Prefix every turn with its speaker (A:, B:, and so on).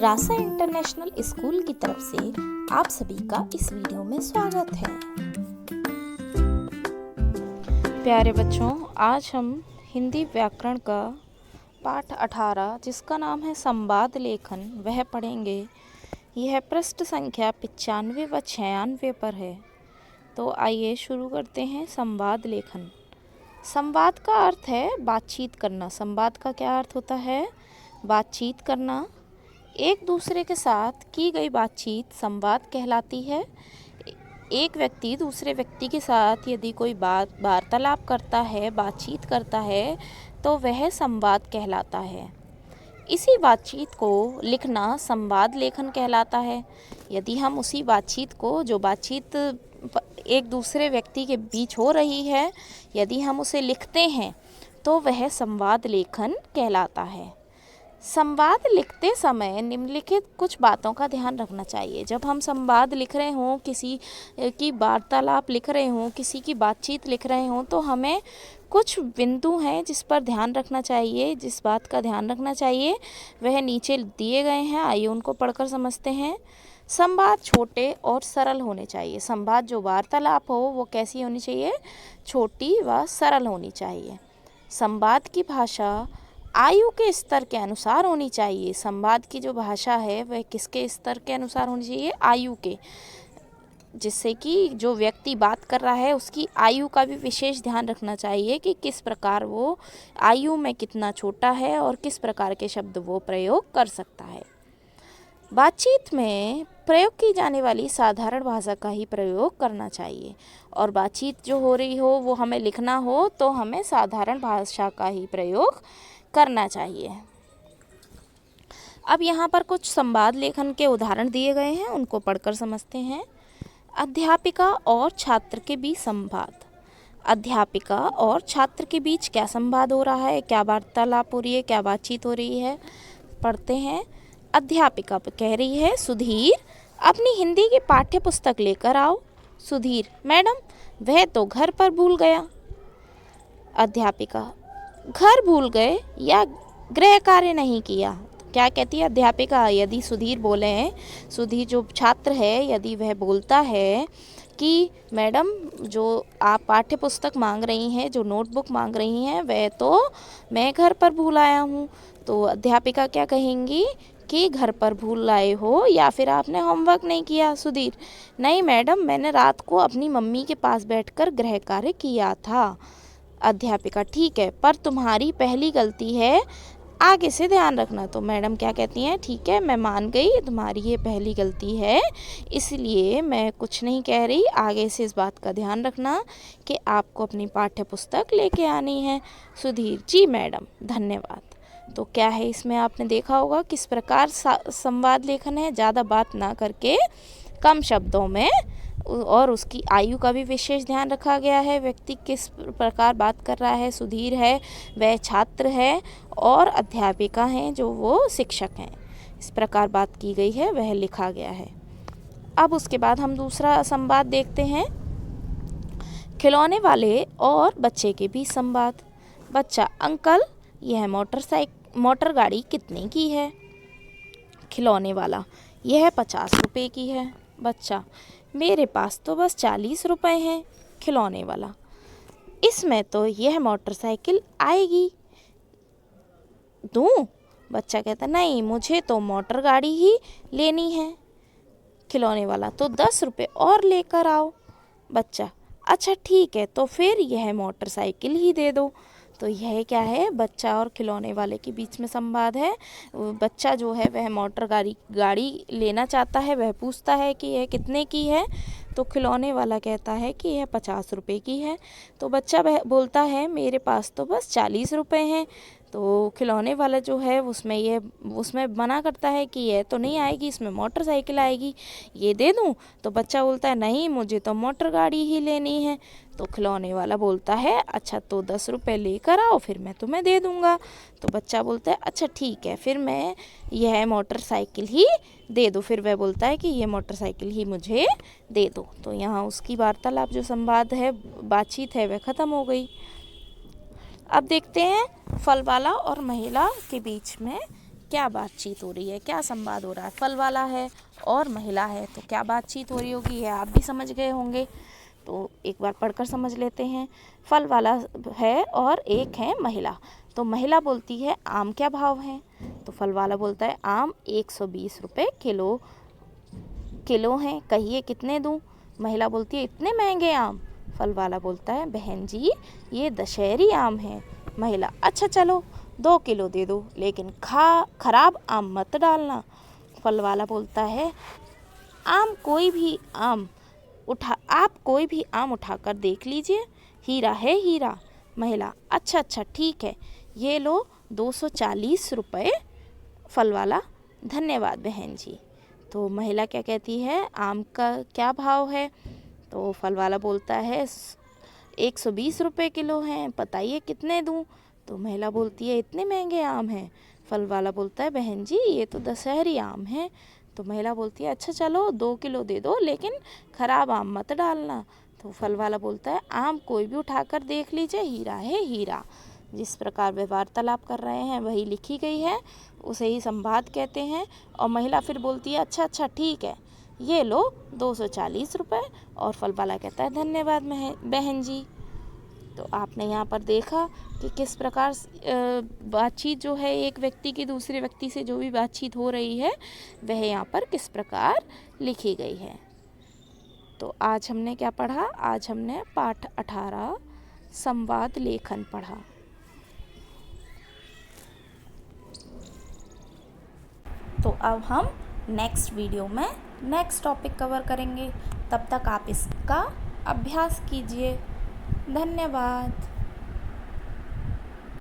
A: रासा international school की तरफ से आप सभी का इस वीडियो में स्वागत है। प्यारे बच्चों, आज हम हिंदी व्याकरण का पाठ 18 जिसका नाम है संवाद लेखन वह पढ़ेंगे। यह पृष्ठ संख्या 95 व 96 पर है। तो आइए शुरू करते हैं। संवाद लेखन। संवाद का अर्थ है बातचीत करना। संवाद का क्या अर्थ होता है? बातचीत करना। एक दूसरे के साथ की गई बातचीत संवाद कहलाती है। एक व्यक्ति दूसरे व्यक्ति के साथ यदि कोई वार्तालाप करता है, बातचीत करता है, तो वह संवाद कहलाता है। इसी बातचीत को लिखना संवाद लेखन कहलाता है। यदि हम उसी बातचीत को, जो बातचीत एक दूसरे व्यक्ति के बीच हो रही है, यदि हम उसे लिखते हैं तो वह संवाद लेखन कहलाता है। संवाद लिखते समय निम्नलिखित कुछ बातों का ध्यान रखना चाहिए। जब हम संवाद लिख रहे हों, किसी की वार्तालाप लिख रहे हों, किसी की बातचीत लिख रहे हों, तो हमें कुछ बिंदु हैं जिस पर ध्यान रखना चाहिए। जिस बात का ध्यान रखना चाहिए वह नीचे दिए गए हैं। आइए उनको पढ़कर समझते हैं। संवाद छोटे और सरल होने चाहिए। संवाद जो वार्तालाप हो वो कैसी होनी चाहिए? छोटी व सरल होनी चाहिए। संवाद की भाषा आयु के स्तर के अनुसार होनी चाहिए। संवाद की जो भाषा है वह किसके स्तर के अनुसार होनी चाहिए? आयु के। जिससे कि जो व्यक्ति बात कर रहा है उसकी आयु का भी विशेष ध्यान रखना चाहिए कि किस प्रकार वो आयु में कितना छोटा है और किस प्रकार के शब्द वो प्रयोग कर सकता है। बातचीत में प्रयोग की जाने वाली साधारण भाषा का ही प्रयोग करना चाहिए। और बातचीत जो हो रही हो वो हमें लिखना हो तो हमें साधारण भाषा का ही प्रयोग करना चाहिए। अब यहाँ पर कुछ संवाद लेखन के उदाहरण दिए गए हैं, उनको पढ़कर समझते हैं। अध्यापिका और छात्र के बीच संवाद। अध्यापिका और छात्र के बीच क्या संवाद हो रहा है? क्या वार्तालाप हो रही है? क्या बातचीत हो रही है? पढ़ते हैं। अध्यापिका कह रही है, सुधीर अपनी हिंदी की पाठ्य पुस्तक लेकर आओ। सुधीर, मैडम वह तो घर पर भूल गया। अध्यापिका, घर भूल गए या गृह कार्य नहीं किया? क्या कहती है अध्यापिका? यदि सुधीर बोले हैं, सुधीर जो छात्र है, यदि वह बोलता है कि मैडम जो आप पाठ्य पुस्तक मांग रही हैं, जो नोटबुक मांग रही हैं, वह तो मैं घर पर भूल आया हूँ, तो अध्यापिका क्या कहेंगी कि घर पर भूल आए हो या फिर आपने होमवर्क नहीं किया? सुधीर, नहीं मैडम, मैंने रात को अपनी मम्मी के पास बैठकर गृह कार्य किया था। अध्यापिका, ठीक है, पर तुम्हारी पहली गलती है, आगे से ध्यान रखना। तो मैडम क्या कहती हैं? ठीक है, मैं मान गई, तुम्हारी ये पहली गलती है, इसलिए मैं कुछ नहीं कह रही। आगे से इस बात का ध्यान रखना कि आपको अपनी पाठ्य पुस्तक लेके आनी है। सुधीर, जी मैडम, धन्यवाद। तो क्या है इसमें आपने देखा होगा किस प्रकार संवाद लेखन है। ज़्यादा बात ना करके कम शब्दों में, और उसकी आयु का भी विशेष ध्यान रखा गया है। व्यक्ति किस प्रकार बात कर रहा है। सुधीर है वह छात्र है और अध्यापिका हैं जो वो शिक्षक हैं। इस प्रकार बात की गई है, वह लिखा गया है। अब उसके बाद हम दूसरा संवाद देखते हैं। खिलौने वाले और बच्चे के बीच संवाद। बच्चा, अंकल यह मोटर गाड़ी कितने की है? खिलौने वाला, यह 50 रुपये की है। बच्चा, मेरे पास तो बस 40 रुपये हैं। खिलौने वाला, इसमें तो यह मोटरसाइकिल आएगी, दूँ? बच्चा कहता, नहीं, मुझे तो मोटर गाड़ी ही लेनी है। खिलौने वाला, तो 10 रुपये और लेकर आओ। बच्चा, अच्छा ठीक है, तो फिर यह मोटरसाइकिल ही दे दो। तो यह क्या है? बच्चा और खिलौने वाले के बीच में संवाद है। बच्चा जो है वह मोटर गाड़ी लेना चाहता है। वह पूछता है कि यह कितने की है, तो खिलौने वाला कहता है कि यह 50 रुपये की है। तो बच्चा बोलता है, मेरे पास तो बस 40 रुपये हैं। तो खिलौने वाला जो है उसमें मना करता है कि यह तो नहीं आएगी, इसमें मोटरसाइकिल आएगी, ये दे दूं? तो बच्चा बोलता है, नहीं, मुझे तो मोटर गाड़ी ही लेनी है। तो खिलौने वाला बोलता है, अच्छा तो 10 रुपये लेकर आओ, फिर मैं तुम्हें दे दूंगा। तो बच्चा बोलता है, अच्छा ठीक है, फिर मैं यह मोटरसाइकिल ही दे दो। फिर वह बोलता है कि ये मोटरसाइकिल ही मुझे दे दो। तो यहाँ उसकी वार्तालाप जो संवाद है, बातचीत है, वह ख़त्म हो गई। अब देखते हैं फल वाला और महिला के बीच में क्या बातचीत हो रही है, क्या संवाद हो रहा है। फल वाला है और महिला है तो क्या बातचीत हो रही होगी, ये आप भी समझ गए होंगे। तो एक बार पढ़कर समझ लेते हैं। फल वाला है और एक है महिला। तो महिला बोलती है आम क्या भाव है, तो फल वाला बोलता है आम 120 रुपये किलो हैं, कहिए कितने दूँ। महिला बोलती है इतने महंगे आम। फल वाला बोलता है बहन जी ये दशहरी आम है। महिला अच्छा चलो 2 किलो दे दो, लेकिन खराब आम मत डालना। फल वाला बोलता है आप कोई भी आम उठाकर देख लीजिए, हीरा है हीरा। महिला अच्छा ठीक है, ये लो 240 रुपये। फल वाला धन्यवाद बहन जी। तो महिला क्या कहती है आम का क्या भाव है, तो फल वाला बोलता है 120 रुपये किलो हैं, बताइए कितने दूँ। तो महिला बोलती है इतने महंगे आम हैं। फल वाला बोलता है बहन जी ये तो दशहरी आम है। तो महिला बोलती है अच्छा चलो 2 किलो दे दो, लेकिन ख़राब आम मत डालना। तो फल वाला बोलता है आम कोई भी उठाकर देख लीजिए, हीरा है हीरा। जिस प्रकार वे वार्तालाप कर रहे हैं वही लिखी गई है, उसे ही संवाद कहते हैं। और महिला फिर बोलती है अच्छा ठीक है, ये लो 240 रुपये। और फल वाला कहता है धन्यवाद बहन जी। तो आपने यहाँ पर देखा कि किस प्रकार बातचीत जो है एक व्यक्ति की दूसरे व्यक्ति से जो भी बातचीत हो रही है वह यहाँ पर किस प्रकार लिखी गई है। तो आज हमने क्या पढ़ा, आज हमने पाठ 18 संवाद लेखन पढ़ा। तो अब हम नेक्स्ट वीडियो में नेक्स्ट टॉपिक कवर करेंगे। तब तक आप इसका अभ्यास कीजिए। धन्यवाद।